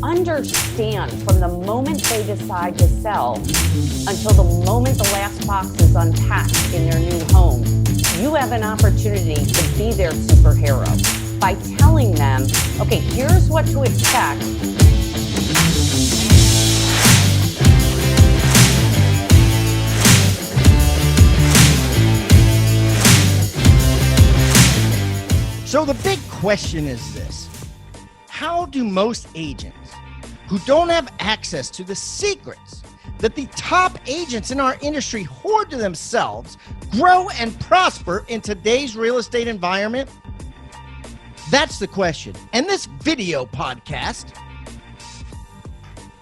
understand from the moment they decide to sell until the moment the last box is unpacked in their new home, you have an opportunity to be their superhero by telling them, okay, here's what to expect. So the big question is this: how do most agents who don't have access to the secrets that the top agents in our industry hoard to themselves grow and prosper in today's real estate environment? That's the question. And this video podcast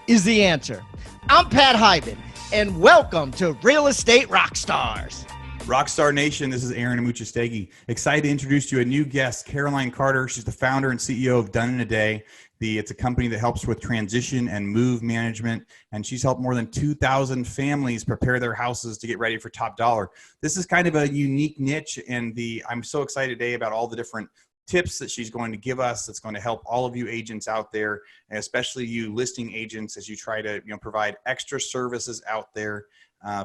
is the answer. I'm Pat Hyben, and welcome to Real Estate Rockstars. Rockstar Nation, this is Aaron Amuchastegui. Excited to introduce you a new guest, Caroline Carter. She's the founder and CEO of Done in a Day. It's a company that helps with transition and move management, and she's helped more than 2,000 families prepare their houses to get ready for top dollar. This is kind of a unique niche, and I'm so excited today about all the different tips that she's going to give us that's going to help all of you agents out there, and especially you listing agents as you try to provide extra services out there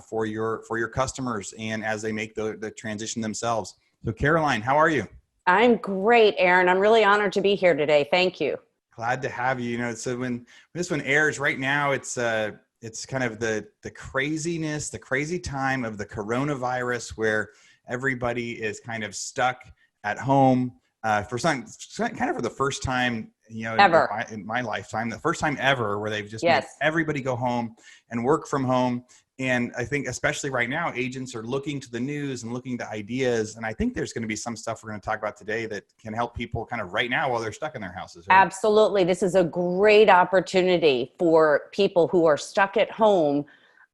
for your customers and as they make the transition themselves. So Caroline, how are you? I'm great, Aaron. I'm really honored to be here today. Thank you. Glad to have you. So when this one airs right now, it's kind of the craziness, the crazy time of the coronavirus where everybody is kind of stuck at home for the first time, ever in my lifetime, the first time ever where they've just made everybody go home and work from home. And I think especially right now, agents are looking to the news and looking to ideas. And I think there's going to be some stuff we're going to talk about today that can help people kind of right now while they're stuck in their houses. Right? Absolutely. This is a great opportunity for people who are stuck at home.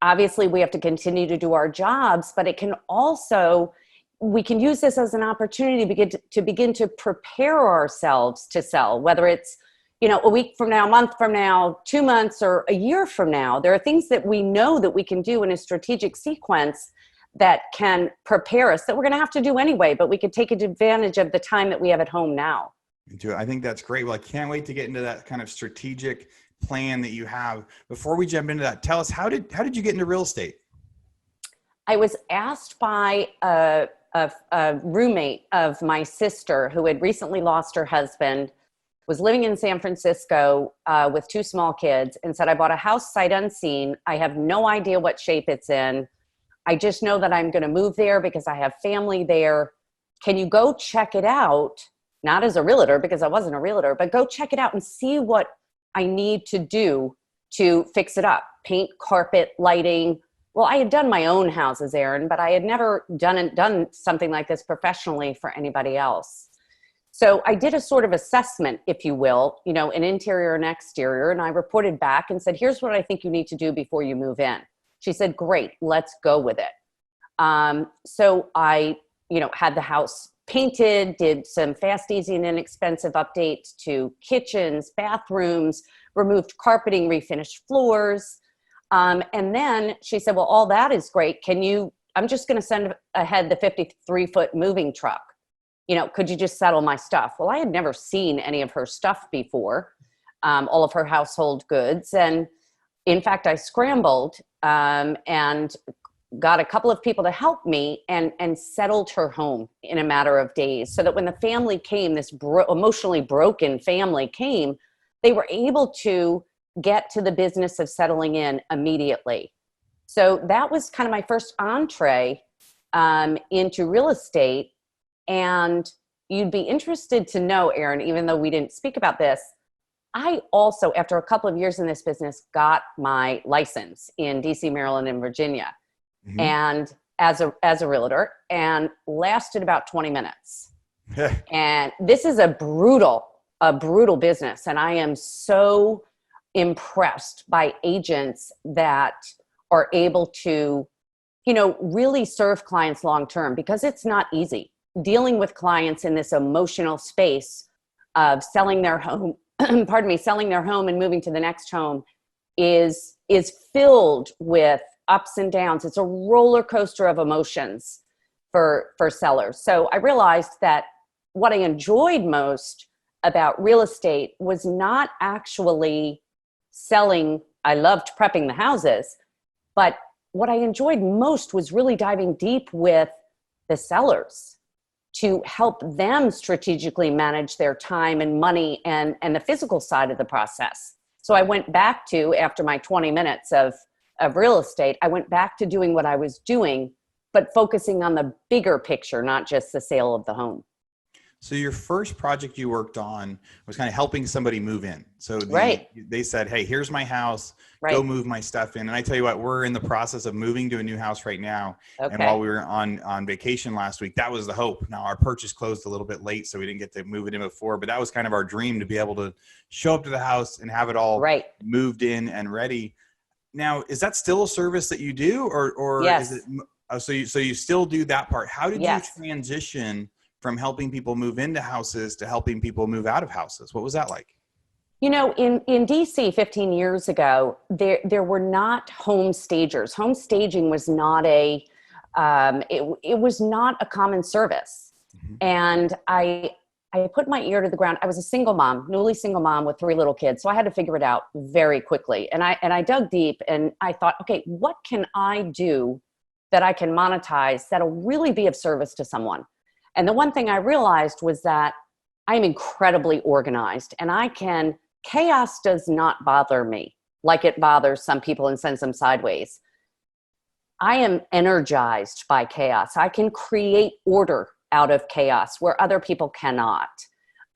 Obviously, we have to continue to do our jobs, but we can use this as an opportunity to begin to prepare ourselves to sell, whether it's a week from now, a month from now, 2 months, or a year from now. There are things that we know that we can do in a strategic sequence that can prepare us that we're going to have to do anyway, but we could take advantage of the time that we have at home now. I think that's great. Well, I can't wait to get into that kind of strategic plan that you have. Before we jump into that, tell us, how did you get into real estate? I was asked by a roommate of my sister who had recently lost her husband, was living in San Francisco with 2 small kids, and said, I bought a house sight unseen. I have no idea what shape it's in. I just know that I'm going to move there because I have family there. Can you go check it out? Not as a realtor, because I wasn't a realtor, but go check it out and see what I need to do to fix it up. Paint, carpet, lighting. Well, I had done my own houses, Aaron, but I had never done something like this professionally for anybody else. So I did a sort of assessment, if you will, an interior and exterior, and I reported back and said, here's what I think you need to do before you move in. She said, great, let's go with it. So I, had the house painted, did some fast, easy, and inexpensive updates to kitchens, bathrooms, removed carpeting, refinished floors. And then she said, well, all that is great. I'm just going to send ahead the 53-foot moving truck. Could you just settle my stuff? Well, I had never seen any of her stuff before, all of her household goods. And in fact, I scrambled and got a couple of people to help me and settled her home in a matter of days, so that when the family came, this emotionally broken family came, they were able to get to the business of settling in immediately. So that was kind of my first entree into real estate. And you'd be interested to know, Aaron, even though we didn't speak about this, I also, after a couple of years in this business, got my license in DC, Maryland, and Virginia, and as a realtor, and lasted about 20 minutes. And this is a brutal business. And I am so impressed by agents that are able to, really serve clients long-term, because it's not easy. Dealing with clients in this emotional space of selling their home, selling their home and moving to the next home is filled with ups and downs. It's a roller coaster of emotions for sellers. So I realized that what I enjoyed most about real estate was not actually selling. I loved prepping the houses, but what I enjoyed most was really diving deep with the sellers to help them strategically manage their time and money and the physical side of the process. So I went back to, after my 20 minutes of real estate, I went back to doing what I was doing, but focusing on the bigger picture, not just the sale of the home. So your first project you worked on was kind of helping somebody move in. So they said, hey, here's my house, go move my stuff in. And I tell you what, we're in the process of moving to a new house right now. Okay. And while we were on vacation last week, that was the hope. Now our purchase closed a little bit late, so we didn't get to move it in before, but that was kind of our dream, to be able to show up to the house and have it all moved in and ready. Now, is that still a service that you do, or yes. Is it, so you still do that part? How did you transition from helping people move into houses to helping people move out of houses? What was that like? You know, in DC 15 years ago, there were not home stagers. Home staging was not it was not a common service. Mm-hmm. And I put my ear to the ground. I was a single mom, newly single mom with 3 little kids. So I had to figure it out very quickly. And I dug deep and I thought, okay, what can I do that I can monetize that'll really be of service to someone? And the one thing I realized was that I'm incredibly organized, and chaos does not bother me like it bothers some people and sends them sideways. I am energized by chaos. I can create order out of chaos where other people cannot.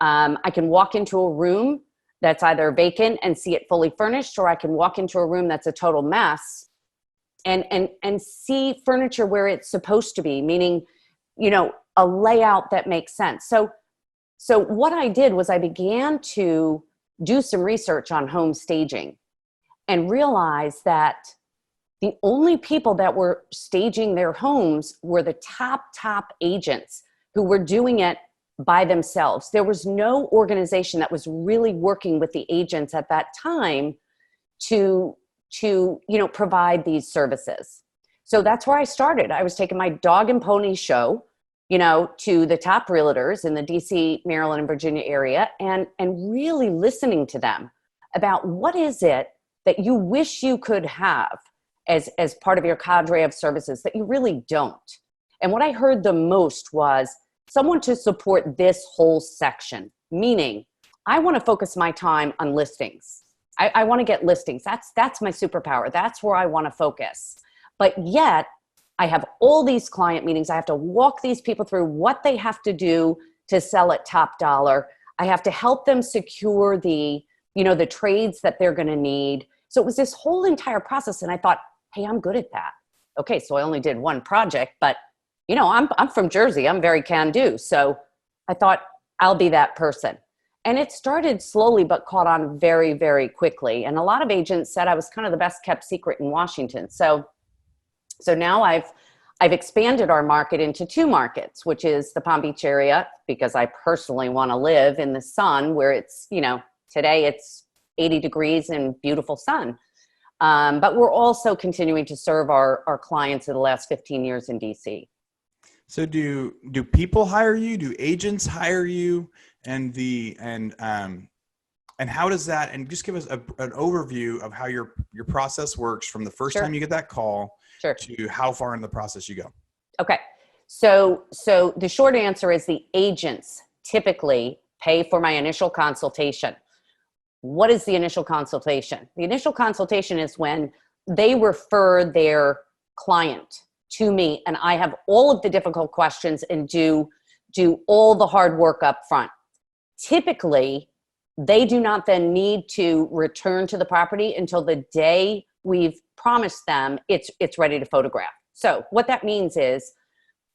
I can walk into a room that's either vacant and see it fully furnished, or I can walk into a room that's a total mess and see furniture where it's supposed to be, meaning, you know, a layout that makes sense. So what I did was I began to do some research on home staging and realized that the only people that were staging their homes were the top agents who were doing it by themselves. There was no organization that was really working with the agents at that time to provide these services. So that's where I started. I was taking my dog and pony show, to the top realtors in the DC, Maryland, and Virginia area, and really listening to them about what is it that you wish you could have as part of your cadre of services that you really don't. And what I heard the most was someone to support this whole section, meaning I want to focus my time on listings. I want to get listings. That's my superpower. That's where I want to focus. But yet, I have all these client meetings. I have to walk these people through what they have to do to sell at top dollar. I have to help them secure the trades that they're going to need. So it was this whole entire process. And I thought, hey, I'm good at that. Okay, so I only did one project, but I'm from Jersey. I'm very can-do. So I thought I'll be that person. And it started slowly, but caught on very, very quickly. And a lot of agents said I was kind of the best kept secret in Washington. So now I've expanded our market into 2 markets, which is the Palm Beach area, because I personally want to live in the sun where it's, today it's 80 degrees and beautiful sun. But we're also continuing to serve our clients of the last 15 years in DC. So do people hire you? Do agents hire you? And how does that, and just give us an overview of how your process works from the first time you get that call to how far in the process you go. Okay. So the short answer is the agents typically pay for my initial consultation. What is the initial consultation? The initial consultation is when they refer their client to me and I have all of the difficult questions and do all the hard work up front. Typically, they do not then need to return to the property until the day we've promised them it's ready to photograph. So what that means is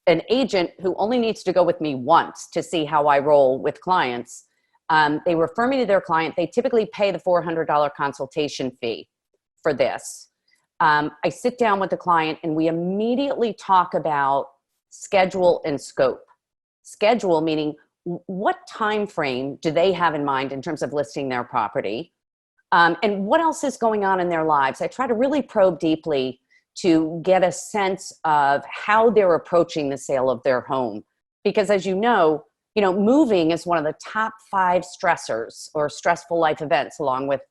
an agent who only needs to go with me once to see how I roll with clients, they refer me to their client. They typically pay the $400 consultation fee for this. I sit down with the client and we immediately talk about schedule and scope. Schedule meaning what time frame do they have in mind in terms of listing their property? And what else is going on in their lives? I try to really probe deeply to get a sense of how they're approaching the sale of their home. Because as you know, moving is one of the top 5 stressors or stressful life events, along with,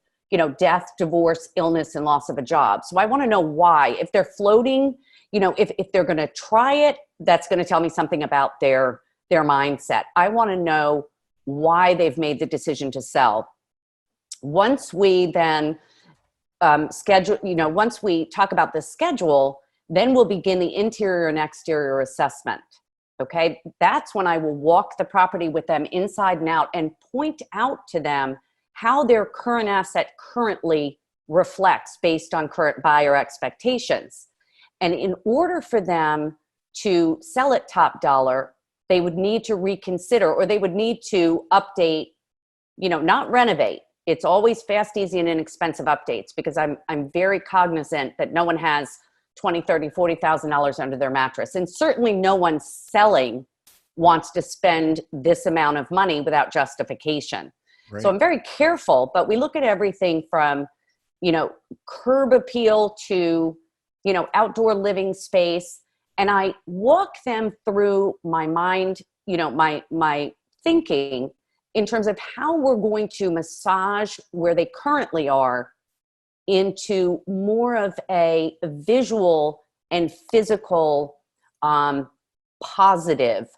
death, divorce, illness, and loss of a job. So I want to know why. If they're floating, if they're going to try it, that's going to tell me something about their mindset. I want to know why they've made the decision to sell. Once we then schedule, once we talk about the schedule, then we'll begin the interior and exterior assessment. Okay. That's when I will walk the property with them inside and out and point out to them how their current asset currently reflects based on current buyer expectations. And in order for them to sell at top dollar, they would need to reconsider, or they would need to update, not renovate. It's always fast, easy, and inexpensive updates, because I'm very cognizant that no one has $20,000, $30,000, $40,000 under their mattress. And certainly no one selling wants to spend this amount of money without justification. Right. So I'm very careful, but we look at everything from, curb appeal to, outdoor living space. And I walk them through my mind, my thinking in terms of how we're going to massage where they currently are into more of a visual and physical positive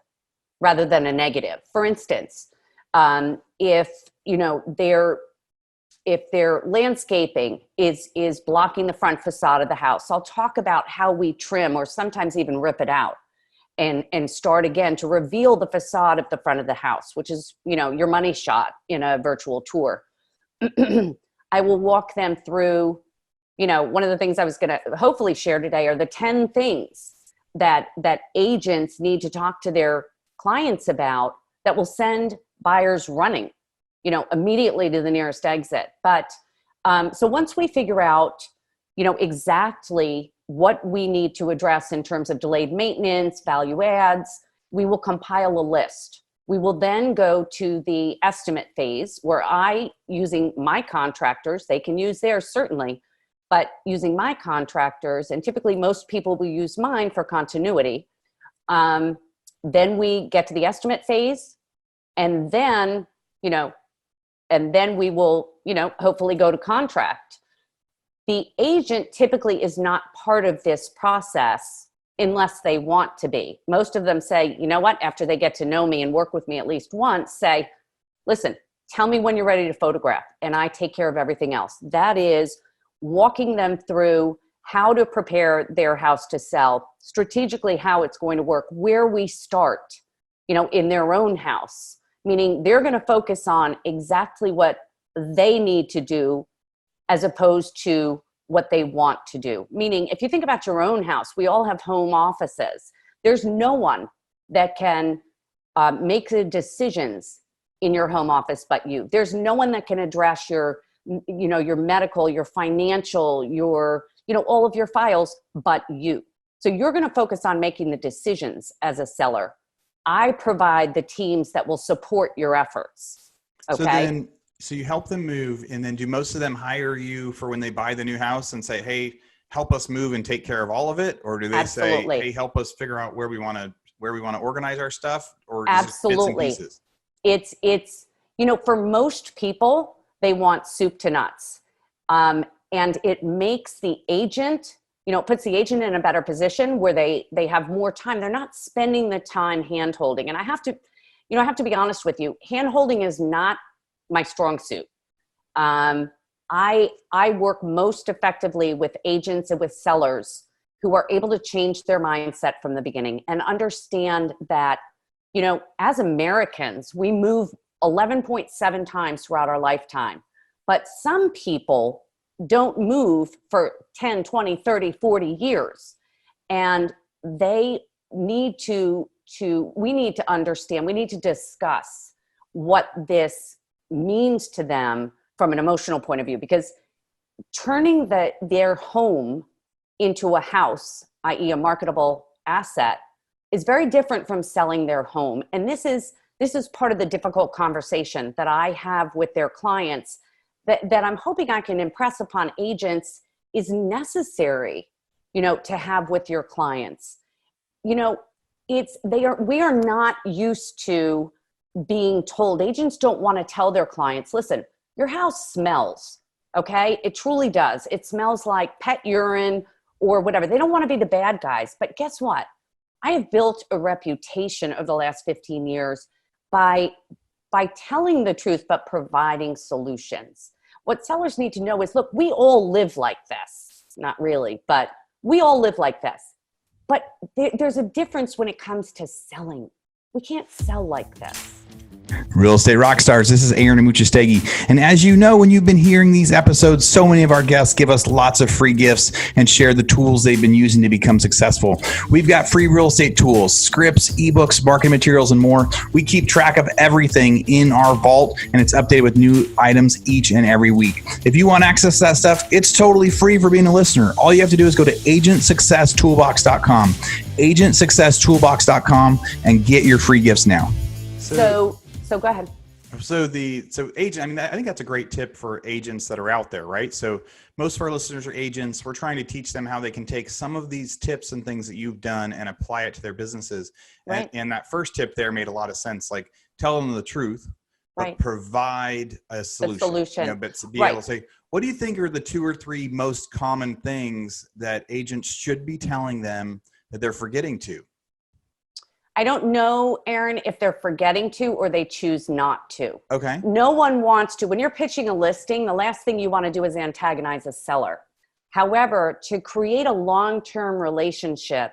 rather than a negative. For instance, if their landscaping is blocking the front facade of the house, I'll talk about how we trim or sometimes even rip it out and start again to reveal the facade of the front of the house, which is, your money shot in a virtual tour. I will walk them through, one of the things I was going to hopefully share today are the 10 things that agents need to talk to their clients about that will send buyers running, immediately to the nearest exit. But so once we figure out, exactly what we need to address in terms of delayed maintenance, value adds, we will compile a list. We will then go to the estimate phase where using my contractors, they can use theirs certainly, but using my contractors, and typically most people will use mine for continuity. Then we get to the estimate phase, and then, we will, hopefully go to contract. The agent typically is not part of this process unless they want to be. Most of them say, you know what, after they get to know me and work with me at least once, say, listen, tell me when you're ready to photograph, and I take care of everything else. That is walking them through how to prepare their house to sell, strategically how it's going to work, where we start, in their own house, meaning they're going to focus on exactly what they need to do as opposed to what they want to do. Meaning, if you think about your own house, we all have home offices. There's no one that can make the decisions in your home office but you. There's no one that can address your medical, your financial, all of your files but you. So you're going to focus on making the decisions as a seller. I provide the teams that will support your efforts. Okay. So you help them move, and then do most of them hire you for when they buy the new house and say, hey, help us move and take care of all of it? Or do they Absolutely. say, hey, help us figure out where we want to organize our stuff? Or Absolutely. Bits and pieces? It's for most people, they want soup to nuts. And it makes the agent, it puts the agent in a better position where they have more time. They're not spending the time hand-holding. And I have to be honest with you, hand-holding is not my strong suit. I work most effectively with agents and with sellers who are able to change their mindset from the beginning and understand that, as Americans, we move 11.7 times throughout our lifetime. But some people don't move for 10, 20, 30, 40 years. And we need to understand, we need to discuss what this means to them from an emotional point of view, because turning their home into a house, i.e. a marketable asset, is very different from selling their home. And this is part of the difficult conversation that I have with their clients that I'm hoping I can impress upon agents is necessary, to have with your clients. We are not used to being told. Agents don't want to tell their clients, listen, your house smells. Okay. It truly does. It smells like pet urine or whatever. They don't want to be the bad guys. But guess what? I have built a reputation over the last 15 years by telling the truth, but providing solutions. What sellers need to know is, look, we all live like this. Not really, but we all live like this. But there's a difference when it comes to selling. We can't sell like this. Real Estate Rockstars, this is Aaron Amuchastegui. And as you know, when you've been hearing these episodes, so many of our guests give us lots of free gifts and share the tools they've been using to become successful. We've got free real estate tools, scripts, ebooks, marketing materials, and more. We keep track of everything in our vault, and it's updated with new items each and every week. If you want access to that stuff, it's totally free for being a listener. All you have to do is go to agentsuccesstoolbox.com, agentsuccesstoolbox.com, and get your free gifts now. So go ahead. So agent, I mean, I think that's a great tip for agents that are out there, right? So most of our listeners are agents. We're trying to teach them how they can take some of these tips and things that you've done and apply it to their businesses. Right. And that first tip there made a lot of sense. Like, tell them the truth, but Right. provide a solution. The solution. You know, but to be Right. able to say, what do you think are the 2 or 3 most common things that agents should be telling them that they're forgetting to? I don't know, Aaron, if they're forgetting to or they choose not to. Okay. No one wants to. When you're pitching a listing, the last thing you want to do is antagonize a seller. However, to create a long-term relationship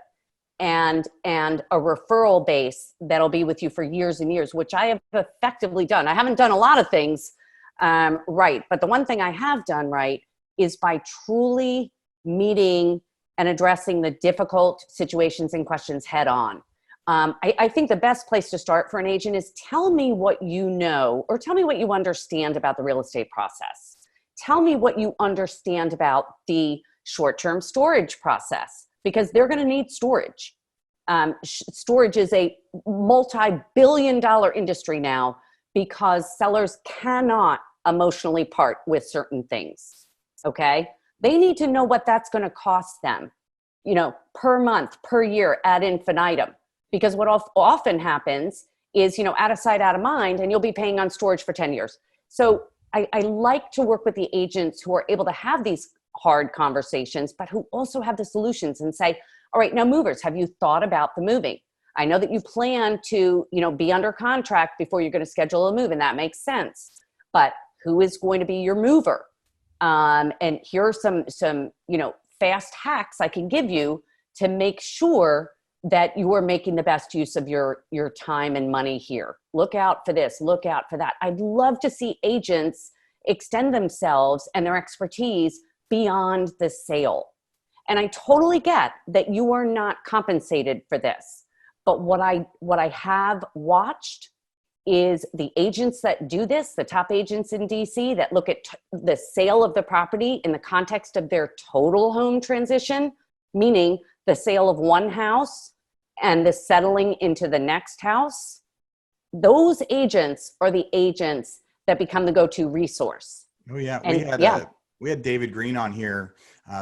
and a referral base that'll be with you for years and years, which I have effectively done. I haven't done a lot of things right, but the one thing I have done right is by truly meeting and addressing the difficult situations and questions head on. I think the best place to start for an agent is tell me what you know, or tell me what you understand about the real estate process. Tell me what you understand about the short-term storage process, because they're going to need storage. Storage is a multi-billion-dollar industry now because sellers cannot emotionally part with certain things. Okay? They need to know what that's going to cost them, you know, per month, per year, ad infinitum. Because what often happens is, you know, out of sight, out of mind, and you'll be paying on storage for 10 years. So I like to work with the agents who are able to have these hard conversations, but who also have the solutions and say, all right, now movers, have you thought about the moving? I know that you plan to, you know, be under contract before you're going to schedule a move, and that makes sense. But who is going to be your mover? And here are some, you know, fast hacks I can give you to make sure that you are making the best use of your time and money here. Look out for this, look out for that. I'd love to see agents extend themselves and their expertise beyond the sale. And I totally get that you are not compensated for this. But what I have watched is the agents that do this, the top agents in DC that look at the sale of the property in the context of their total home transition, meaning the sale of one house and the settling into the next house. Those agents are the agents that become the go-to resource. Oh yeah. And We had David Green on here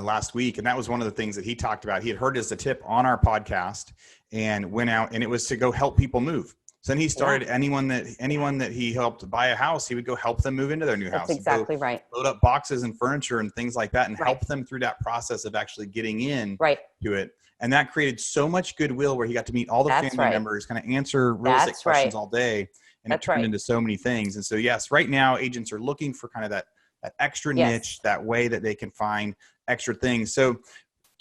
last week, and that was one of the things that he talked about. He had heard as a tip on our podcast and went out, and it was to go help people move. So then he started anyone that he helped buy a house, he would go help them move into their new house. That's exactly right. Load up boxes and furniture and things like that, and help them through that process of actually getting in to it. And that created so much goodwill where he got to meet all the family members, kind of answer real estate questions all day. And it turned into so many things. And so, yes, right now agents are looking for kind of that extra niche, that way that they can find extra things. So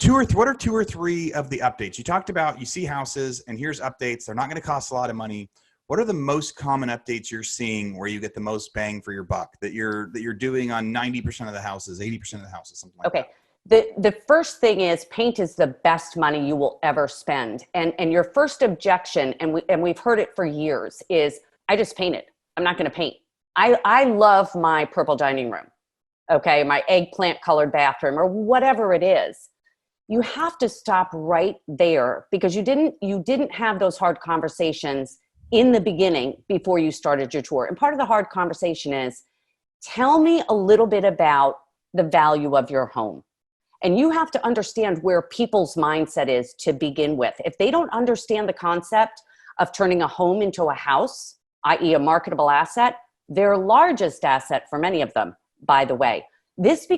what are 2 or 3 of the updates? You talked about, you see houses and here's updates. They're not going to cost a lot of money. What are the most common updates you're seeing where you get the most bang for your buck that you're doing on 90% of the houses, 80% of the houses, something like that? The first thing is paint is the best money you will ever spend. And your first objection, and we've heard it for years, is I just painted. I'm not going to paint. I love my purple dining room. Okay. My eggplant colored bathroom or whatever it is. You have to stop right there because you didn't have those hard conversations in the beginning before you started your tour. And part of the hard conversation is, tell me a little bit about the value of your home. And you have to understand where people's mindset is to begin with. If they don't understand the concept of turning a home into a house, i.e. a marketable asset, their largest asset for many of them, by the way, this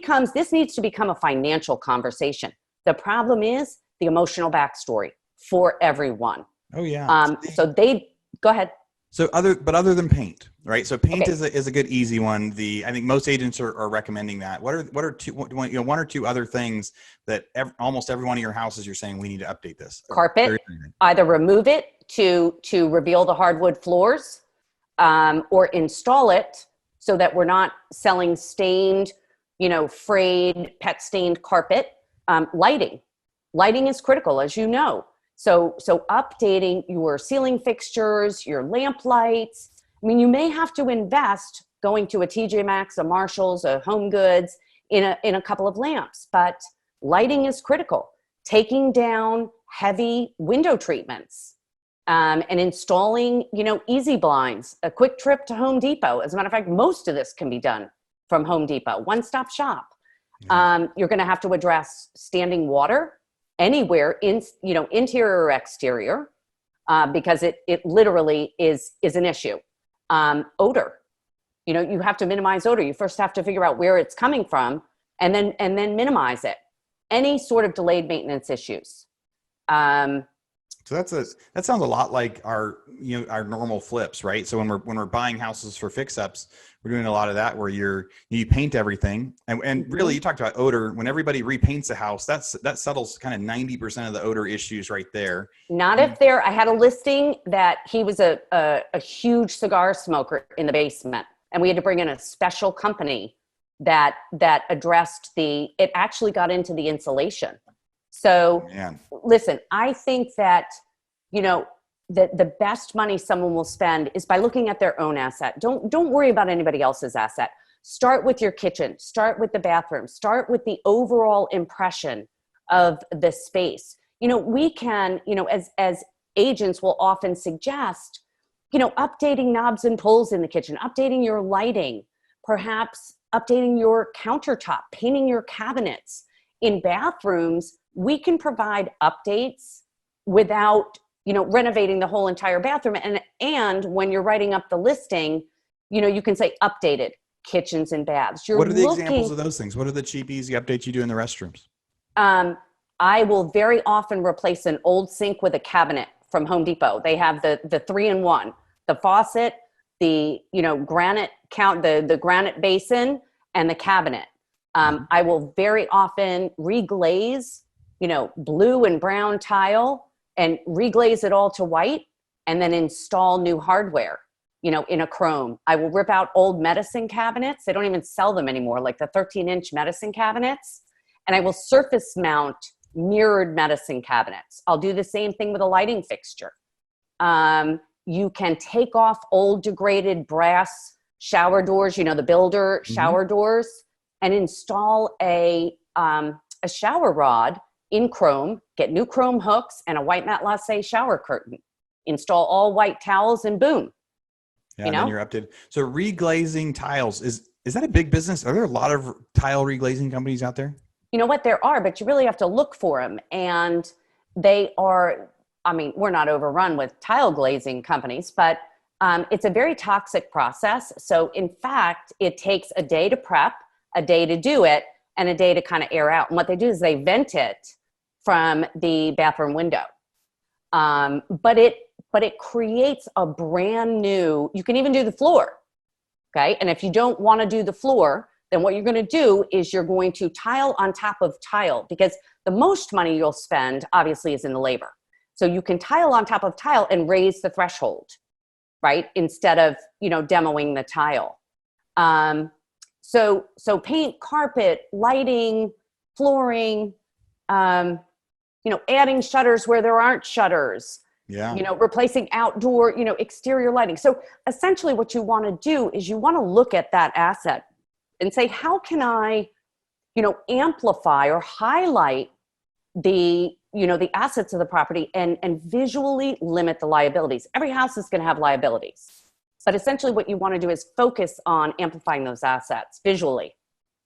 needs to become a financial conversation. The problem is the emotional backstory for everyone. Oh yeah. Go ahead. So other than paint, right? So paint Okay. is a good easy one. I think most agents are recommending that. What are one or two other things that almost every one of your houses you're saying we need to update this? Carpet, either remove it to reveal the hardwood floors, or install it so that we're not selling stained, frayed, pet stained carpet. Lighting is critical, as you know. So updating your ceiling fixtures, your lamp lights. I mean, you may have to invest going to a TJ Maxx, a Marshalls, a Home Goods in a couple of lamps, but lighting is critical. Taking down heavy window treatments, and installing, easy blinds, a quick trip to Home Depot. As a matter of fact, most of this can be done from Home Depot, one-stop shop. Yeah. You're going to have to address standing water anywhere interior or exterior, because it literally is an issue. Odor, you have to minimize odor. You first have to figure out where it's coming from and then minimize it. Any sort of delayed maintenance issues. So that sounds a lot like our normal flips, right? So when we're buying houses for fix-ups, we're doing a lot of that where you paint everything, and really you talked about odor. When everybody repaints a house, that settles kind of 90% of the odor issues right there. Not if I had a listing that he was a huge cigar smoker in the basement, and we had to bring in a special company that addressed it actually got into the insulation. So listen, I think that, the best money someone will spend is by looking at their own asset. Don't worry about anybody else's asset. Start with your kitchen, start with the bathroom, start with the overall impression of the space. We can, as agents will often suggest, updating knobs and pulls in the kitchen, updating your lighting, perhaps updating your countertop, painting your cabinets. In bathrooms, we can provide updates without, renovating the whole entire bathroom. And when you're writing up the listing, you can say updated kitchens and baths. What are the examples of those things? What are the cheap, easy updates you do in the restrooms? I will very often replace an old sink with a cabinet from Home Depot. They have the 3-in-1, the faucet, the, granite the granite basin and the cabinet. I will very often reglaze, blue and brown tile and reglaze it all to white and then install new hardware, in a chrome. I will rip out old medicine cabinets. They don't even sell them anymore, like the 13-inch medicine cabinets. And I will surface mount mirrored medicine cabinets. I'll do the same thing with a lighting fixture. You can take off old degraded brass shower doors, the builder shower doors, and install a shower rod in chrome, get new chrome hooks and a white matte lace shower curtain. Install all white towels and boom. Yeah, and then you're updated. So reglazing tiles, is that a big business? Are there a lot of tile reglazing companies out there? You know what, there are, but you really have to look for them. And they are, we're not overrun with tile glazing companies, but it's a very toxic process. So in fact, it takes a day to prep, a day to do it, and a day to kind of air out. And what they do is they vent it from the bathroom window. But it creates a brand new, you can even do the floor. Okay. And if you don't want to do the floor, then what you're going to do is you're going to tile on top of tile, because the most money you'll spend obviously is in the labor. So you can tile on top of tile and raise the threshold, right? Instead of, demoing the tile. So paint, carpet, lighting, flooring, adding shutters where there aren't shutters. Yeah. Replacing outdoor, exterior lighting. So essentially what you want to do is you want to look at that asset and say, how can I, amplify or highlight the assets of the property and visually limit the liabilities. Every house is going to have liabilities, but essentially what you want to do is focus on amplifying those assets visually.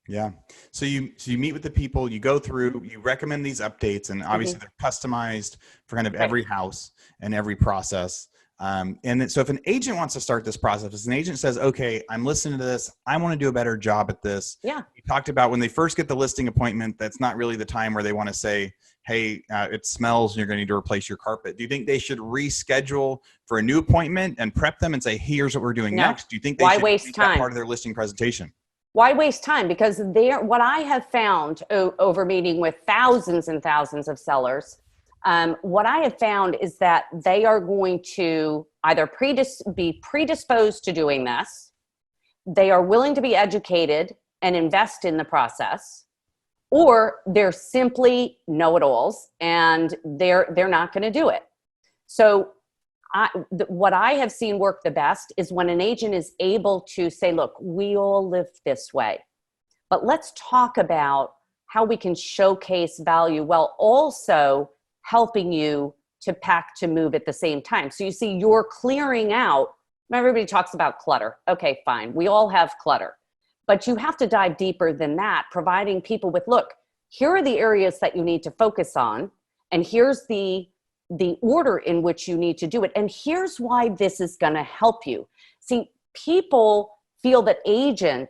Yeah. So you meet with the people, you go through, you recommend these updates, and obviously they're customized for kind of every house and every process. So if an agent wants to start this process, if an agent says, okay, I'm listening to this, I want to do a better job at this. Yeah. You talked about when they first get the listing appointment, that's not really the time where they want to say, hey, it smells and you're going to need to replace your carpet. Do you think they should reschedule for a new appointment and prep them and say, here's what we're doing next? Do you think they Why should waste make time? that part of their listing presentation? Why waste time? Because what I have found over meeting with thousands and thousands of sellers, what I have found is that they are going to either be predisposed to doing this, they are willing to be educated and invest in the process, or they're simply know-it-alls and they're not going to do it. So what I have seen work the best is when an agent is able to say, look, we all live this way, but let's talk about how we can showcase value while also helping you to pack to move at the same time. So you see, you're clearing out. Everybody talks about clutter. Okay, fine. We all have clutter, but you have to dive deeper than that, providing people with, look, here are the areas that you need to focus on, and here's the order in which you need to do it. And here's why this is going to help you. See, people feel that a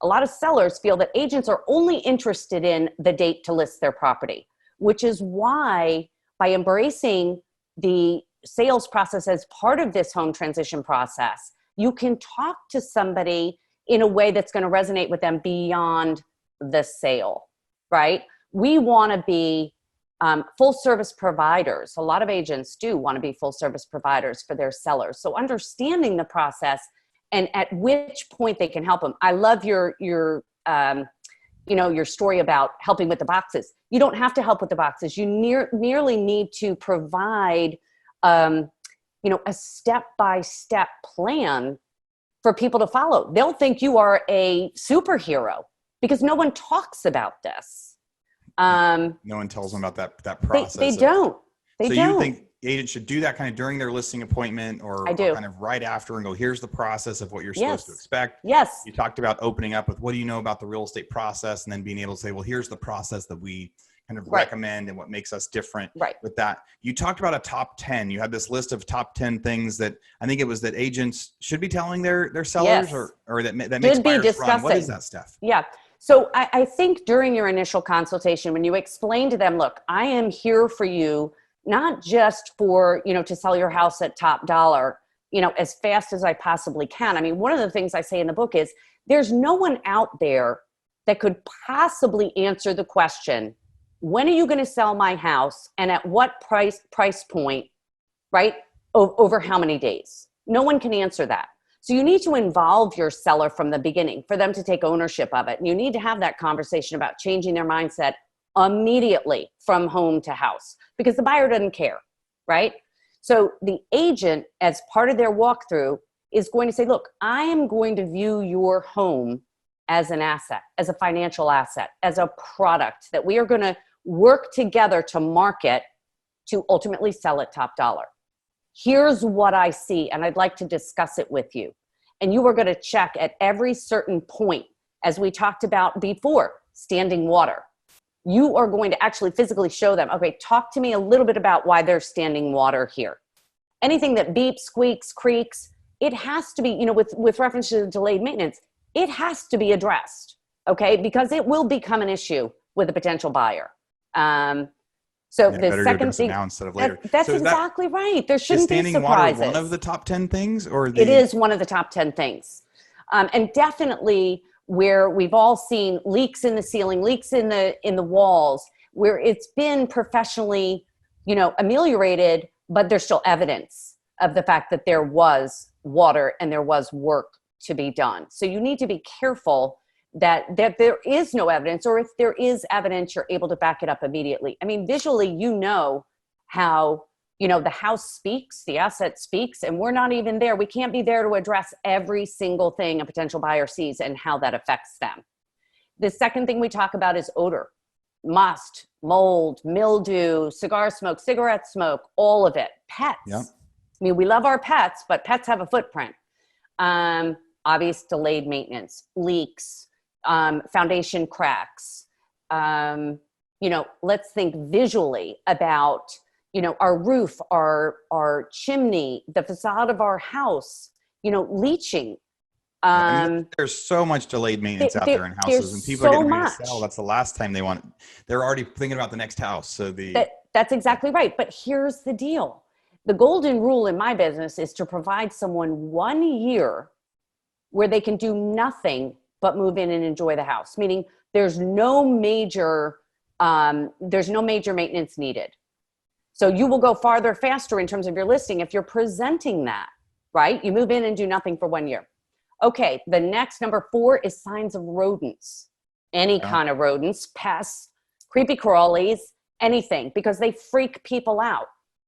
lot of sellers feel that agents are only interested in the date to list their property, which is why by embracing the sales process as part of this home transition process, you can talk to somebody in a way that's going to resonate with them beyond the sale, right? We want to be full service providers. A lot of agents do want to be full service providers for their sellers. So understanding the process and at which point they can help them. I love your story about helping with the boxes. You don't have to help with the boxes. You merely need to provide, a step-by-step plan for people to follow. They'll think you are a superhero because no one talks about this. No one tells them about that process. They don't. So you think agents should do that kind of during their listing appointment or kind of right after and go, here's the process of what you're supposed to expect. Yes. You talked about opening up with what do you know about the real estate process, and then being able to say, well, here's the process that we kind of recommend and what makes us different with that. You talked about a top 10. You had this list of top 10 things that I think it was that agents should be telling their sellers or that makes buyers run. What is that stuff? Yeah. So I think during your initial consultation, when you explain to them, look, I am here for you, not just for, to sell your house at top dollar, as fast as I possibly can. I mean, one of the things I say in the book is there's no one out there that could possibly answer the question, when are you going to sell my house and at what price point, right? Over how many days? No one can answer that. So you need to involve your seller from the beginning for them to take ownership of it. And you need to have that conversation about changing their mindset immediately from home to house because the buyer doesn't care, right? So the agent, as part of their walkthrough, is going to say, look, I am going to view your home as an asset, as a financial asset, as a product that we are going to work together to market to ultimately sell at top dollar. Here's what I see, and I'd like to discuss it with you. And you are going to check at every certain point, as we talked about before, standing water. You are going to actually physically show them, okay, talk to me a little bit about why there's standing water here. Anything that beeps, squeaks, creaks, it has to be, with reference to delayed maintenance, it has to be addressed, okay? Because it will become an issue with a potential buyer. So the second thing, now instead of later. That's exactly right. There shouldn't be surprises. Is standing water one of the top 10 things, or it is one of the top 10 things, and definitely where we've all seen leaks in the ceiling, leaks in the walls, where it's been professionally, ameliorated, but there's still evidence of the fact that there was water and there was work to be done. So you need to be careful that there is no evidence, or if there is evidence, you're able to back it up immediately. I mean, visually, how, the house speaks, the asset speaks, and we're not even there. We can't be there to address every single thing a potential buyer sees and how that affects them. The second thing we talk about is odor, must, mold, mildew, cigar smoke, cigarette smoke, all of it. Pets. Yep. I mean, we love our pets, but pets have a footprint. Obvious delayed maintenance, leaks, foundation cracks. Let's think visually about, our roof, our chimney, the facade of our house, leaching. There's so much delayed maintenance out there in houses, there's and people are so getting ready much. to sell. That's the last time they're already thinking about the next house. So That's exactly right. But here's the deal. The golden rule in my business is to provide someone 1 year where they can do nothing but move in and enjoy the house, meaning there's no major maintenance needed. So you will go farther faster in terms of your listing if you're presenting that, right? You move in and do nothing for 1 year. Okay, the next number 4 is signs of rodents. Any kind of rodents, pests, creepy crawlies, anything, because they freak people out.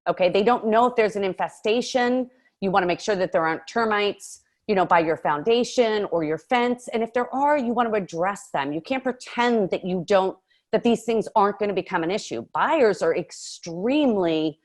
Okay, they don't know if there's an infestation. You want to make sure that there aren't termites, by your foundation or your fence. And if there are, you want to address them. You can't pretend that these things aren't going to become an issue. Buyers are extremely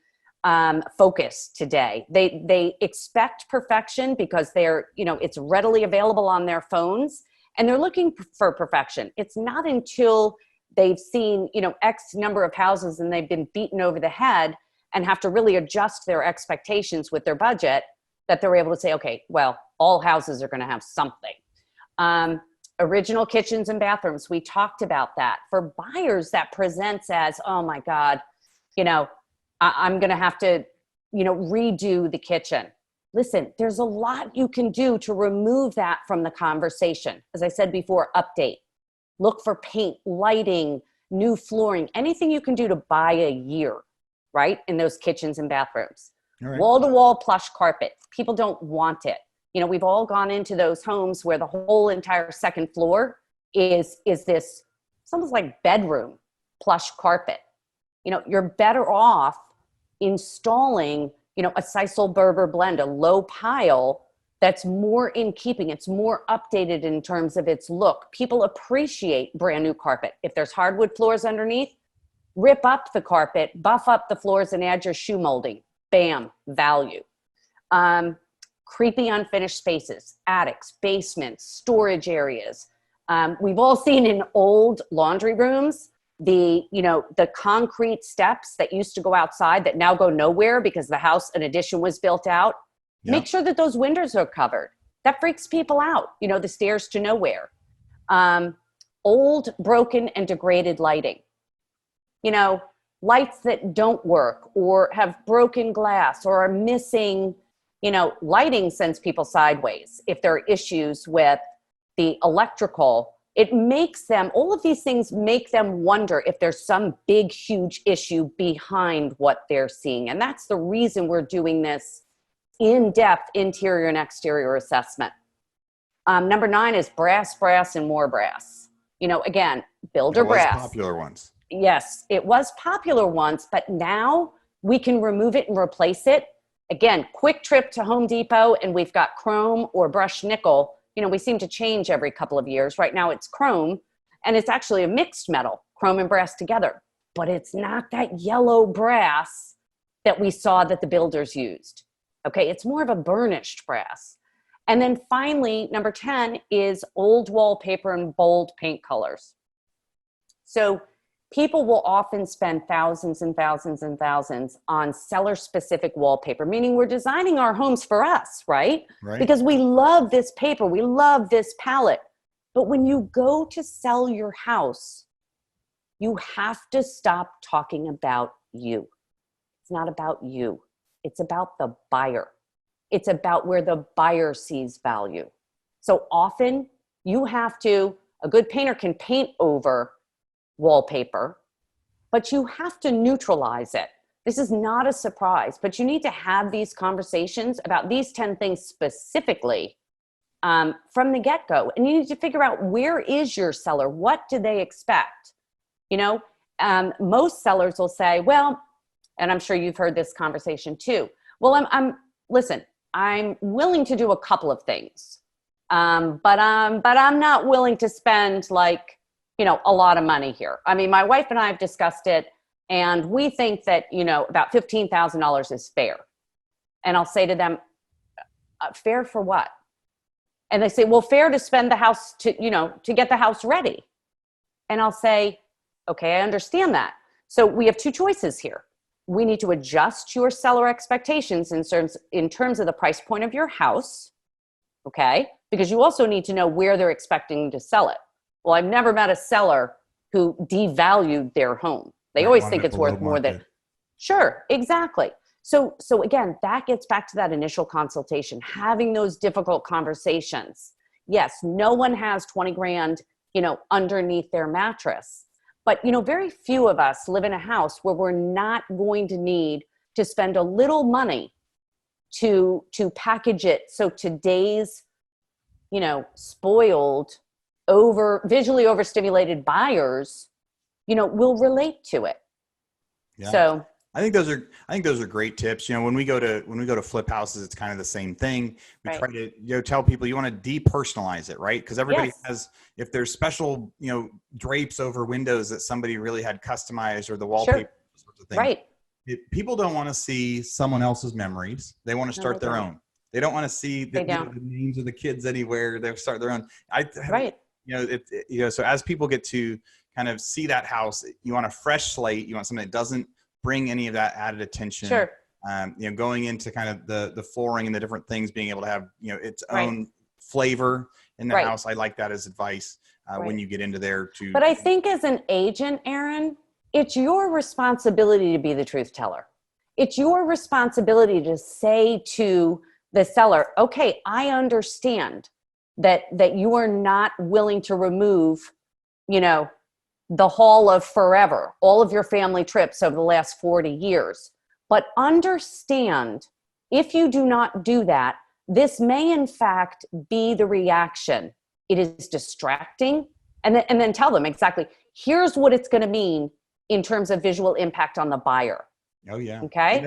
focused today. They expect perfection because it's readily available on their phones, and they're looking for perfection. It's not until they've seen, X number of houses and they've been beaten over the head and have to really adjust their expectations with their budget that they're able to say, okay, well, all houses are going to have something. Original kitchens and bathrooms. We talked about that. For buyers, that presents as, oh my God, I'm going to have to, redo the kitchen. Listen, there's a lot you can do to remove that from the conversation. As I said before, update. Look for paint, lighting, new flooring, anything you can do to buy a year, right? In those kitchens and bathrooms. Right. Wall-to-wall plush carpet. People don't want it. We've all gone into those homes where the whole entire second floor is this, it's almost like bedroom plush carpet. You're better off installing, a Sisal Berber blend, a low pile that's more in keeping. It's more updated in terms of its look. People appreciate brand new carpet. If there's hardwood floors underneath, rip up the carpet, buff up the floors, and add your shoe molding. Bam, value. Creepy unfinished spaces, attics, basements, storage areas. We've all seen in old laundry rooms, the concrete steps that used to go outside that now go nowhere because an addition was built out. Yep. Make sure that those windows are covered. That freaks people out, the stairs to nowhere. Old, broken, and degraded lighting. Lights that don't work or have broken glass or are missing, lighting sends people sideways. If there are issues with the electrical, all of these things make them wonder if there's some big, huge issue behind what they're seeing. And that's the reason we're doing this in-depth interior and exterior assessment. Number 9 is brass, and more brass. Again, builder brass. Popular ones. Yes, it was popular once, but now we can remove it and replace it. Again, quick trip to Home Depot and we've got chrome or brushed nickel. We seem to change every couple of years. Right now it's chrome, and it's actually a mixed metal, chrome and brass together. But it's not that yellow brass that we saw that the builders used. Okay, it's more of a burnished brass. And then finally, number 10 is old wallpaper and bold paint colors. So people will often spend thousands and thousands and thousands on seller-specific wallpaper, meaning we're designing our homes for us, right? Because we love this paper, we love this palette. But when you go to sell your house, you have to stop talking about you. It's not about you. It's about the buyer. It's about where the buyer sees value. So often a good painter can paint over wallpaper, but you have to neutralize it. This is not a surprise, but you need to have these conversations about these 10 things specifically from the get-go. And you need to figure out, where is your seller? What do they expect? Most sellers will say, well, and I'm sure you've heard this conversation too. Well, listen, I'm willing to do a couple of things, but I'm not willing to spend a lot of money here. I mean, my wife and I have discussed it, and we think that, about $15,000 is fair. And I'll say to them, fair for what? And they say, well, fair to spend the house to get the house ready. And I'll say, okay, I understand that. So we have 2 choices here. we need to adjust your seller expectations in terms of the price point of your house, okay? Because you also need to know where they're expecting to sell it. Well, I've never met a seller who devalued their home. They always think it's worth more than, sure, exactly. So again, that gets back to that initial consultation, having those difficult conversations. Yes, no one has 20 grand, underneath their mattress. But, very few of us live in a house where we're not going to need to spend a little money to package it. So today's, spoiled, visually overstimulated buyers, will relate to it. Yeah. So I think those are great tips. When we go to flip houses, it's kind of the same thing. We try to tell people you want to depersonalize it, right? Because everybody has, if there's special drapes over windows that somebody really had customized, or the wallpaper, sorts of things. Right. People don't want to see someone else's memories. They want to start their own. They don't want to see the names of the kids anywhere. They start their own. So as people get to kind of see that house, you want a fresh slate. You want something that doesn't bring any of that added attention. Sure. Going into kind of the flooring and the different things, being able to have, its own flavor in the house. I like that as advice when you get into there too. But I think as an agent, Aaron, it's your responsibility to be the truth teller. It's your responsibility to say to the seller, okay, I understand that you are not willing to remove, the Hall of Forever, all of your family trips over the last 40 years. But understand, if you do not do that, this may in fact be the reaction. It is distracting. And then tell them exactly, here's what it's going to mean in terms of visual impact on the buyer. Oh yeah. Okay.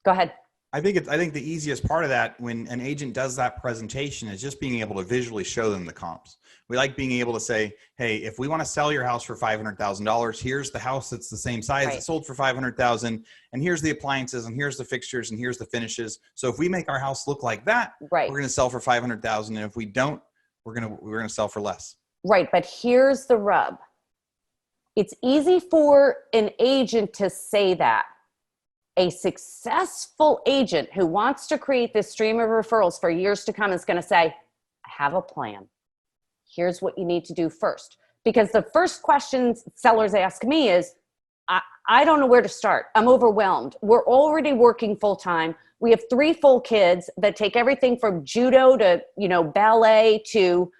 Go ahead. I think the easiest part of that, when an agent does that presentation, is just being able to visually show them the comps. We like being able to say, hey, if we want to sell your house for $500,000, here's the house that's the same size. It sold for $500,000, and here's the appliances, and here's the fixtures, and here's the finishes. So if we make our house look like that, we're going to sell for $500,000, and if we don't, we're going to sell for less. Right, but here's the rub. It's easy for an agent to say that. A successful agent who wants to create this stream of referrals for years to come is going to say, I have a plan. Here's what you need to do first. Because the first questions sellers ask me is, I don't know where to start. I'm overwhelmed. We're already working full time. We have 3 full kids that take everything from judo to, ballet to,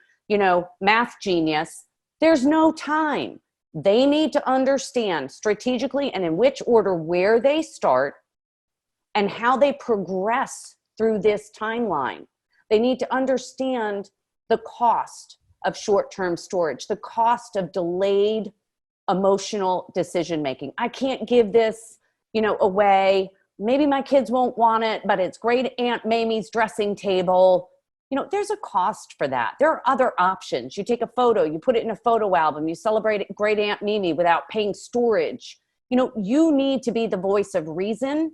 math genius. There's no time. They need to understand strategically and in which order where they start and how they progress through this timeline. They need to understand the cost of short-term storage, the cost of delayed emotional decision-making. I can't give this, away. Maybe my kids won't want it, but it's great Aunt Mamie's dressing table. There's a cost for that. There are other options. You take a photo, you put it in a photo album, you celebrate great Aunt Mimi without paying storage. You need to be the voice of reason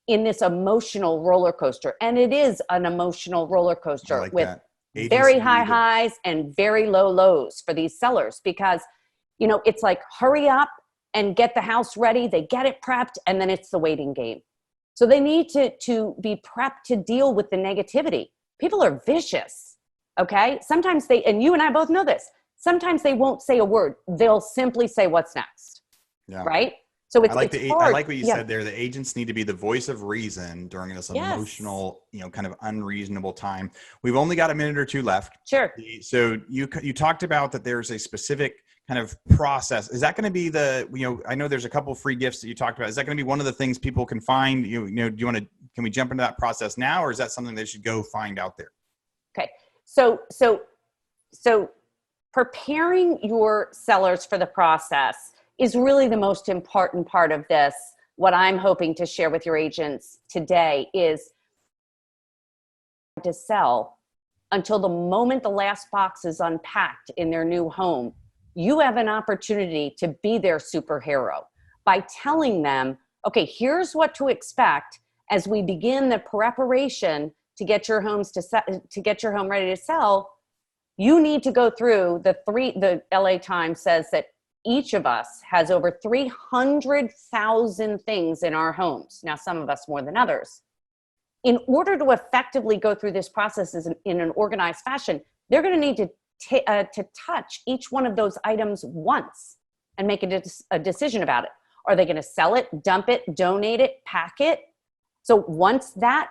in this emotional roller coaster. And it is an emotional roller coaster with very high highs and very low lows for these sellers, because, it's like, hurry up and get the house ready. They get it prepped, and then it's the waiting game. So they need to be prepped to deal with the negativity. People are vicious, okay? Sometimes and you and I both know this, sometimes they won't say a word. They'll simply say, what's next, right? So it's hard. I like what you said there. The agents need to be the voice of reason during this emotional, kind of unreasonable time. We've only got a minute or two left. Sure. So you talked about that there's a specific kind of process. Is that going to be I know there's a couple free gifts that you talked about. Is that going to be one of the things people can find? Can we jump into that process now, or is that something they should go find out there? Okay. So preparing your sellers for the process is really the most important part of this. What I'm hoping to share with your agents today is to sell until the moment the last box is unpacked in their new home. You have an opportunity to be their superhero by telling them, okay, here's what to expect as we begin the preparation to get your home ready to sell. You need to go through the LA Times says that each of us has over 300,000 things in our homes. Now, some of us more than others. In order to effectively go through this process in an organized fashion, they're going to need to touch each one of those items once and make a decision about it. Are they going to sell it, dump it, donate it, pack it? So once that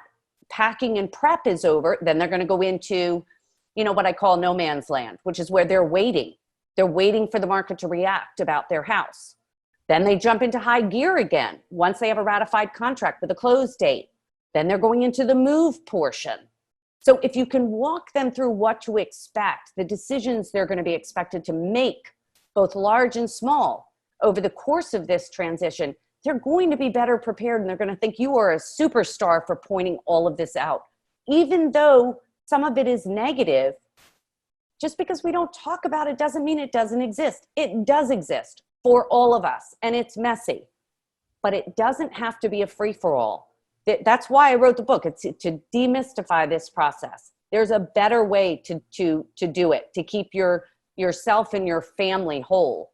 packing and prep is over, then they're going to go into, what I call no man's land, which is where they're waiting. They're waiting for the market to react about their house. Then they jump into high gear again once they have a ratified contract with a close date. Then they're going into the move portion. So if you can walk them through what to expect, the decisions they're going to be expected to make, both large and small, over the course of this transition, they're going to be better prepared, and they're going to think you are a superstar for pointing all of this out. Even though some of it is negative, just because we don't talk about it doesn't mean it doesn't exist. It does exist for all of us, and it's messy, but it doesn't have to be a free-for-all. That's why I wrote the book. It's to demystify this process. There's a better way to do it, to keep yourself and your family whole.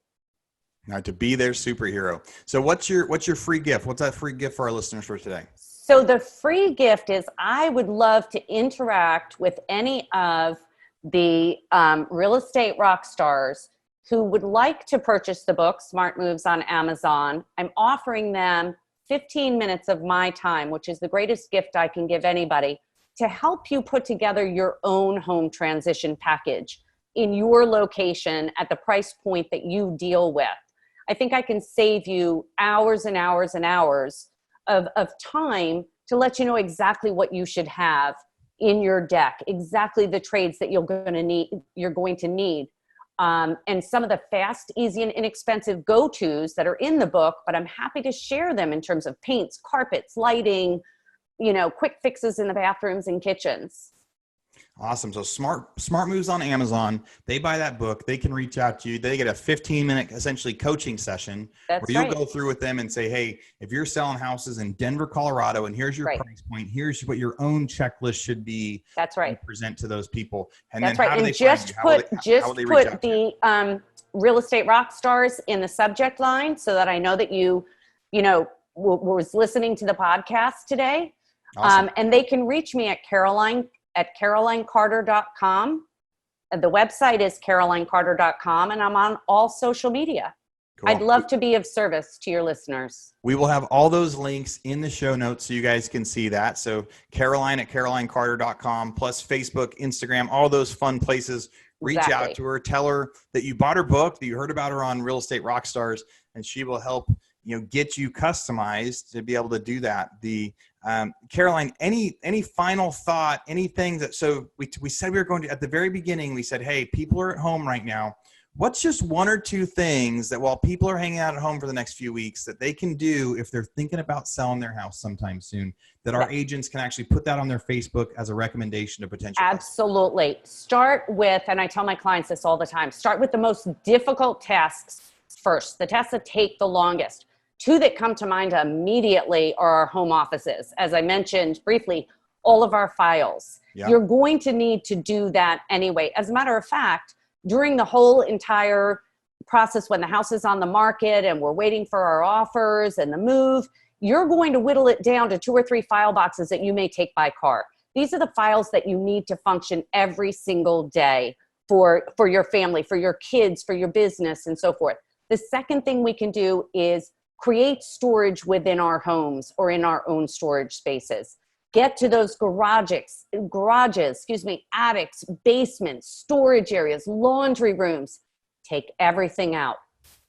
Now, to be their superhero. So what's your free gift? What's that free gift for our listeners for today? So the free gift is, I would love to interact with any of the real estate rock stars who would like to purchase the book, Smart Moves, on Amazon. I'm offering them 15 minutes of my time, which is the greatest gift I can give anybody, to help you put together your own home transition package in your location at the price point that you deal with. I think I can save you hours and hours and hours of time to let you know exactly what you should have in your deck, exactly the trades that you're going to need. And some of the fast, easy, and inexpensive go-tos that are in the book, but I'm happy to share them in terms of paints, carpets, lighting, quick fixes in the bathrooms and kitchens. Awesome. So Smart Moves on Amazon. They buy that book. They can reach out to you. They get a 15-minute essentially coaching session where you'll go through with them and say, hey, if you're selling houses in Denver, Colorado, and here's your price point, here's what your own checklist should be. That's right. Present to those people. And that's then right. How do and they just find you? put the Real Estate Rockstars in the subject line so that I know that you was listening to the podcast today. Awesome. And they can reach me at carolinecarter.com. The website is carolinecarter.com, and I'm on all social media. Cool. I'd love to be of service to your listeners. We will have all those links in the show notes so you guys can see that. So Caroline at carolinecarter.com, plus Facebook, Instagram, all those fun places. Reach out to her, tell her that you bought her book, that you heard about her on Real Estate Rockstars, and she will help get you customized to be able to do that. Caroline, any final thought, anything that, so we said we were going to, at the very beginning, we said, hey, people are at home right now. What's just one or two things that while people are hanging out at home for the next few weeks that they can do if they're thinking about selling their house sometime soon, that our agents can actually put that on their Facebook as a recommendation to potential Absolutely. Start with, and I tell my clients this all the time, start with the most difficult tasks first, the tasks that take the longest. Two that come to mind immediately are our home offices. As I mentioned briefly, all of our files. Yep. You're going to need to do that anyway. As a matter of fact, during the whole entire process when the house is on the market and we're waiting for our offers and the move, you're going to whittle it down to 2 or 3 file boxes that you may take by car. These are the files that you need to function every single day for your family, for your kids, for your business, and so forth. The second thing we can do is create storage within our homes or in our own storage spaces. Get to those garages, attics, basements, storage areas, laundry rooms. Take everything out.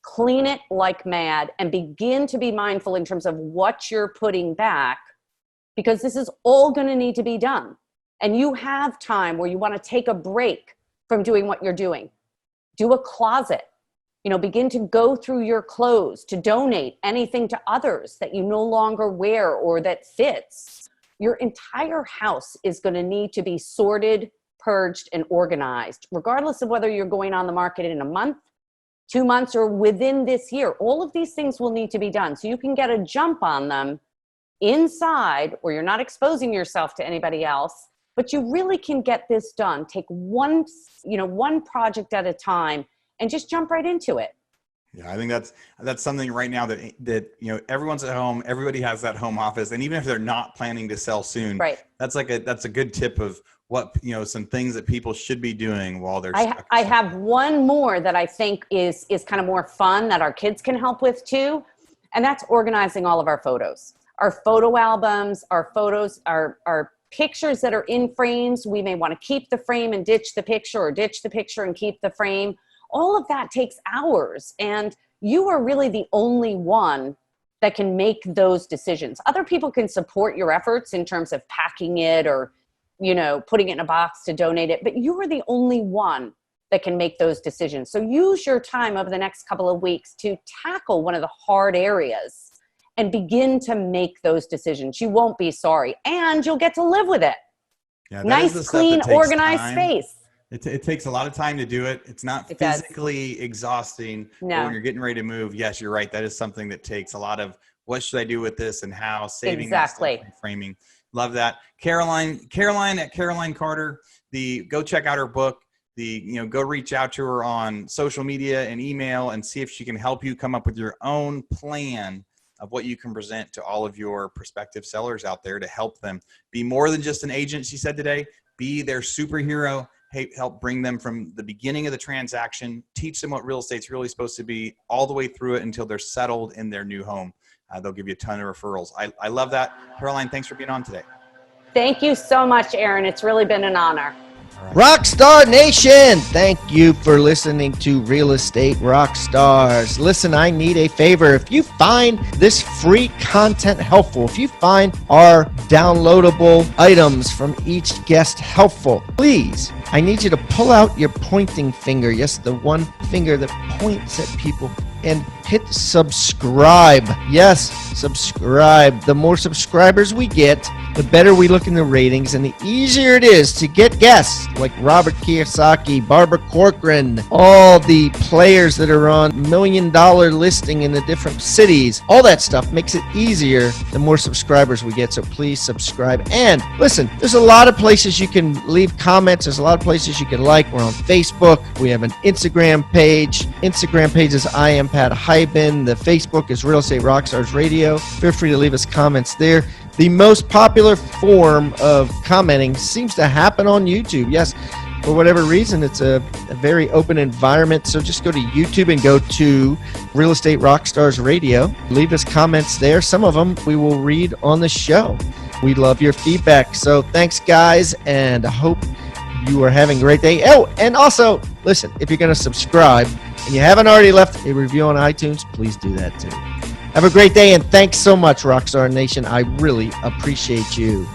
Clean it like mad and begin to be mindful in terms of what you're putting back, because this is all going to need to be done. And you have time where you want to take a break from doing what you're doing. Do a closet. Begin to go through your clothes, to donate anything to others that you no longer wear or that fits. Your entire house is going to need to be sorted, purged, and organized, regardless of whether you're going on the market in a month, 2 months, or within this year. All of these things will need to be done so you can get a jump on them inside, where you're not exposing yourself to anybody else, but you really can get this done. Take one project at a time and just jump right into it. Yeah, I think that's something right now that everyone's at home, everybody has that home office, and even if they're not planning to sell soon, Right. that's a good tip of what some things that people should be doing while they're stuck. I have one more that I think is kind of more fun that our kids can help with too, and that's organizing all of our photos, our photo albums, our photos, our pictures that are in frames. We may want to keep the frame and ditch the picture, or ditch the picture and keep the frame. All of that takes hours, and you are really the only one that can make those decisions. Other people can support your efforts in terms of packing it or, putting it in a box to donate it, but you are the only one that can make those decisions. So use your time over the next couple of weeks to tackle one of the hard areas and begin to make those decisions. You won't be sorry, and you'll get to live with it. Yeah, nice, clean, organized space. It takes a lot of time to do it. It's not physically exhausting. No. But when you're getting ready to move, yes, you're right. That is something that takes a lot of what should I do with this and how, saving that stuff and framing. Love that. Caroline at Caroline Carter. Go check out her book. Go reach out to her on social media and email and see if she can help you come up with your own plan of what you can present to all of your prospective sellers out there to help them be more than just an agent. She said today, be their superhero. Help bring them from the beginning of the transaction, teach them what real estate's really supposed to be all the way through it until they're settled in their new home. They'll give you a ton of referrals. I love that. Caroline, thanks for being on today. Thank you so much, Aaron. It's really been an honor. Right. Rockstar Nation, thank you for listening to Real Estate Rockstars. Listen, I need a favor. If you find this free content helpful, if you find our downloadable items from each guest helpful, please, I need you to pull out your pointing finger. Yes, the one finger that points at people, and hit subscribe. Yes, subscribe. The more subscribers we get, the better we look in the ratings, and the easier it is to get guests like Robert Kiyosaki, Barbara Corcoran, all the players that are on $1 million listing in the different cities. All that stuff makes it easier the more subscribers we get, so please subscribe. And listen, there's a lot of places you can leave comments. There's a lot of places you can like. We're on Facebook. We have an Instagram page. Instagram page is I am Pat Hyben. The Facebook is Real Estate Rockstars Radio. Feel free to leave us comments there. The most popular form of commenting seems to happen on YouTube. Yes, for whatever reason, it's a very open environment. So just go to YouTube and go to Real Estate Rockstars Radio. Leave us comments there. Some of them we will read on the show. We love your feedback. So thanks, guys, and I hope you are having a great day. Oh, and also, listen, if you're going to subscribe and you haven't already left a review on iTunes, please do that too. Have a great day, and thanks so much, Rockstar Nation. I really appreciate you.